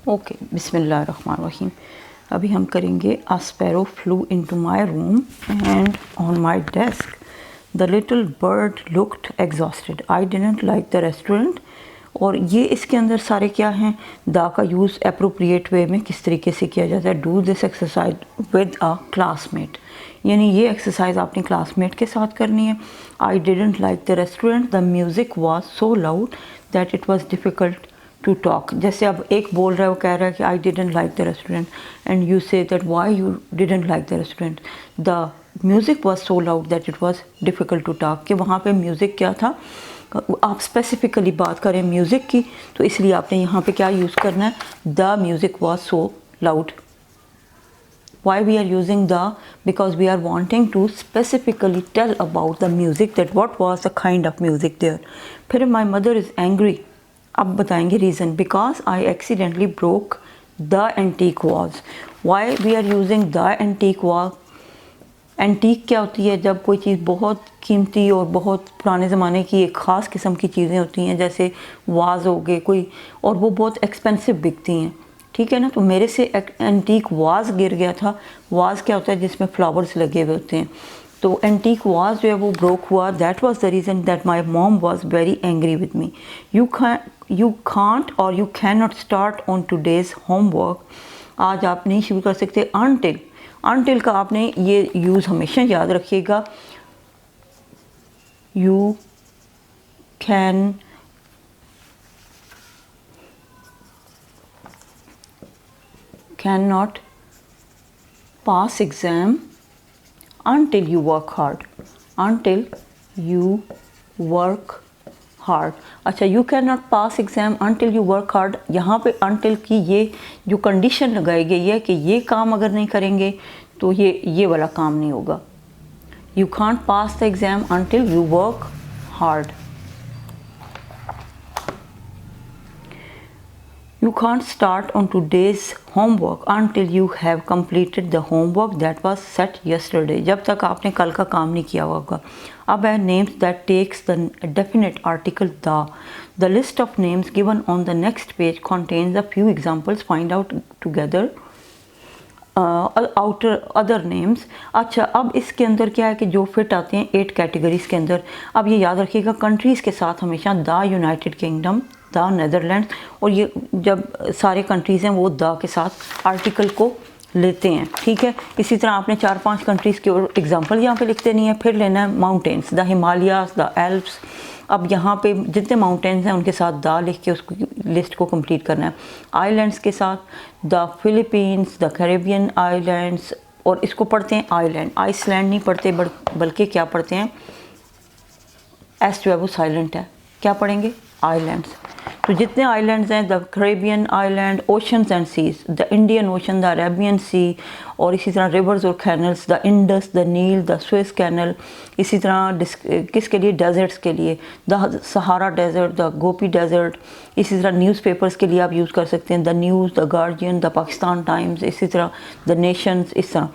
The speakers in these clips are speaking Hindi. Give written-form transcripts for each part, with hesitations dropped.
ओके, बिस्मिल्लाहिर्रहमानिर्रहीम। अभी हम करेंगे अ sparrow flu into my room and on my desk the little bird looked exhausted I didn't like the restaurant. और ये इसके अंदर सारे क्या हैं, दा का यूज़ अप्रोप्रिएट वे में किस तरीके से किया जाता है। Do this exercise with a classmate, यानी ये एक्सरसाइज आपने क्लासमेट के साथ करनी है। I didn't like the restaurant, the music was so loud that it was difficult to talk. जैसे अब एक बोल रहा है, वो कह रहा है कि I didn't like the restaurant and you say that why you didn't like the restaurant, the music was so loud that it was difficult to talk. कि वहाँ पे म्यूज़िक क्या था, आप स्पेसिफिकली बात करें म्यूज़िक की, तो इसलिए आपने यहाँ पे क्या यूज़ करना है, the music was so loud. Why we are using the, because we are wanting to specifically tell about the music, that what was the kind of music there. फिर my mother is angry, अब बताएंगे reason, because I accidentally broke the antique vase. Why we are using the antique vase? Antique क्या होती है, जब कोई चीज़ बहुत कीमती और बहुत पुराने ज़माने की एक ख़ास किस्म की चीज़ें होती हैं, जैसे वाज हो गए कोई, और वो बहुत एक्सपेंसिव बिकती हैं, ठीक है ना। तो मेरे से एंटीक वाज गिर गया था। वाज क्या होता है, जिसमें फ्लावर्स लगे हुए होते हैं। तो एंटीक वाज जो है वो ब्रोक हुआ। That was the reason that my mom was very angry with me. You can't और you can not start on today's homework. आज आप नहीं शुरू कर सकते अनटिल का आपने ये यूज़ हमेशा याद रखिएगा। You can not pass exam until you work hard, until you work hard। अच्छा, you cannot pass exam until you work hard, यहाँ पे until की ये जो कंडीशन लगाई गई है कि ये काम अगर नहीं करेंगे तो ये वाला काम नहीं होगा। You can't pass the exam until you work hard। You can't start on today's homework until you have completed the homework that was set yesterday। जब तक आपने कल का काम नहीं किया होगा। अब है names that takes the definite article the। The list of names given on the next page contains a few examples। Find out together outer other names। अच्छा, अब इसके अंदर क्या है कि जो फिट आते हैं 8 कैटेगरीज के अंदर। अब ये याद रखिएगा, कंट्रीज़ के साथ हमेशा the United kingdom, the Netherlands, और ये जब सारे कंट्रीज़ हैं वो द के साथ आर्टिकल को लेते हैं, ठीक है। इसी तरह आपने 4-5 कंट्रीज़ के और एग्जांपल यहाँ पे लिखते नहीं है। फिर लेना है mountains, the Himalayas, the Alps. अब यहाँ पे जितने माउंटेन्स हैं उनके साथ द लिख के उसको लिस्ट को कंप्लीट करना है। आइलैंड्स के साथ the Philippines, the Caribbean islands, और इसको पढ़ते हैं आइलैंड, आइसलैंड नहीं पढ़ते, बल्कि क्या पढ़ते हैं, एस जो है वो साइलेंट है, क्या पढ़ेंगे, आइलैंड्स। तो जितने आइलैंड्स हैं, the Caribbean island, oceans and seas, the Indian ocean, the Arabian sea, और इसी तरह रिवर्स और canals, the Indus, the Nile, the Swiss canal. इसी तरह किसके लिए, डेजर्ट्स के लिए, the Sahara desert, the Gobi desert. इसी तरह न्यूज़पेपर्स के लिए आप यूज़ कर सकते हैं, the news, the guardian, the Pakistan times. इसी तरह द नेशंस। इस तरह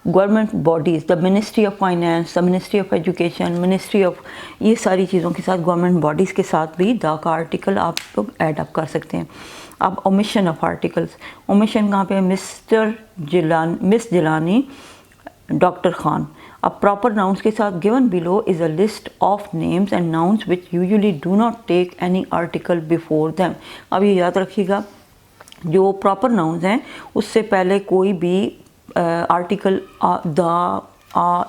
government bodies, the ministry of finance, the ministry of education, ministry of, ये सारी चीज़ों के साथ गवर्नमेंट बॉडीज़ के साथ भी द का आर्टिकल आप लोग ऐड अप कर सकते हैं। अब ओमिशन ऑफ आर्टिकल्स, ओमिशन कहाँ पे, मिस जिलानी, डॉक्टर खान। अब प्रॉपर नाउन्स के साथ given below is a list of names and nouns which usually do not take any article before them. अब ये याद रखिएगा, जो प्रॉपर नाउन्स हैं उससे पहले कोई भी आर्टिकल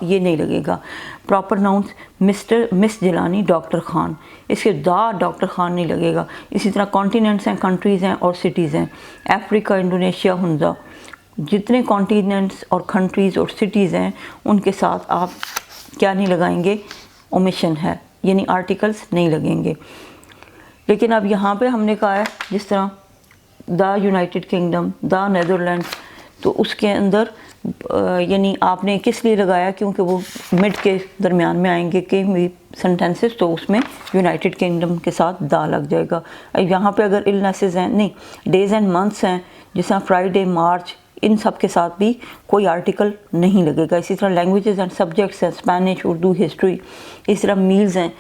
ये नहीं लगेगा। Proper nouns miss Jilani, doctor Khan, इसके डॉक्टर खान नहीं लगेगा। इसी तरह कॉन्टिनेंट्स हैं, कंट्रीज़ हैं और सिटीज़ हैं, अफ्रीका, इंडोनेशिया, हुंजा। जितने कॉन्टिनेंट्स और कंट्रीज़ और सिटीज़ हैं उनके साथ आप क्या नहीं लगाएंगे, ओमिशन है, यानी आर्टिकल्स नहीं लगेंगे। लेकिन अब यहाँ पे हमने कहा है, जिस तरह the United kingdom, the Netherlands, तो उसके अंदर यानी आपने किस लिए लगाया, क्योंकि वो मिड के दरमियान में आएंगे कि सेंटेंसेस, तो उसमें यूनाइटेड किंगडम के साथ दा लग जाएगा। यहाँ पे अगर इलनेसेस हैं, नहीं, डेज़ एंड मंथ्स हैं, जैसा फ्राइडे, मार्च, इन सब के साथ भी कोई आर्टिकल नहीं लगेगा। इसी तरह लैंग्वेजेस एंड सब्जेक्ट्स हैं, स्पेनिश, उर्दू, हिस्ट्री। इस तरह मील्स हैं,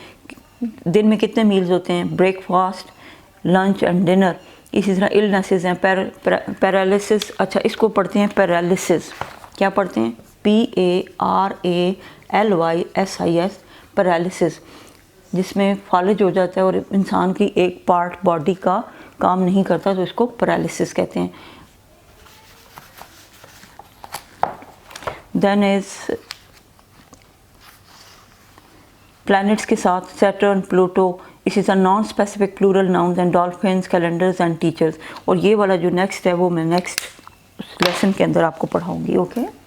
दिन में कितने मील्स होते हैं, ब्रेकफास्ट, लंच एंड डिनर। इसी तरह इलनेसेस हैं, पैरालिसिस। अच्छा, इसको पढ़ते हैं पैरालिसिस। क्या पढ़ते हैं? PARALYSIS, पैरालिसिस, जिसमें फालिज हो जाता है और इंसान की एक पार्ट बॉडी का काम नहीं करता, तो इसको पैरालिसिस कहते हैं। देन इज प्लैनेट्स के साथ सैटर्न, प्लूटो, इसी तरह non specific plural nouns and dolphins, calendars and teachers. और ये वाला जो नेक्स्ट है वो मैं नेक्स्ट लेसन के अंदर आपको पढ़ाऊंगी। ओके।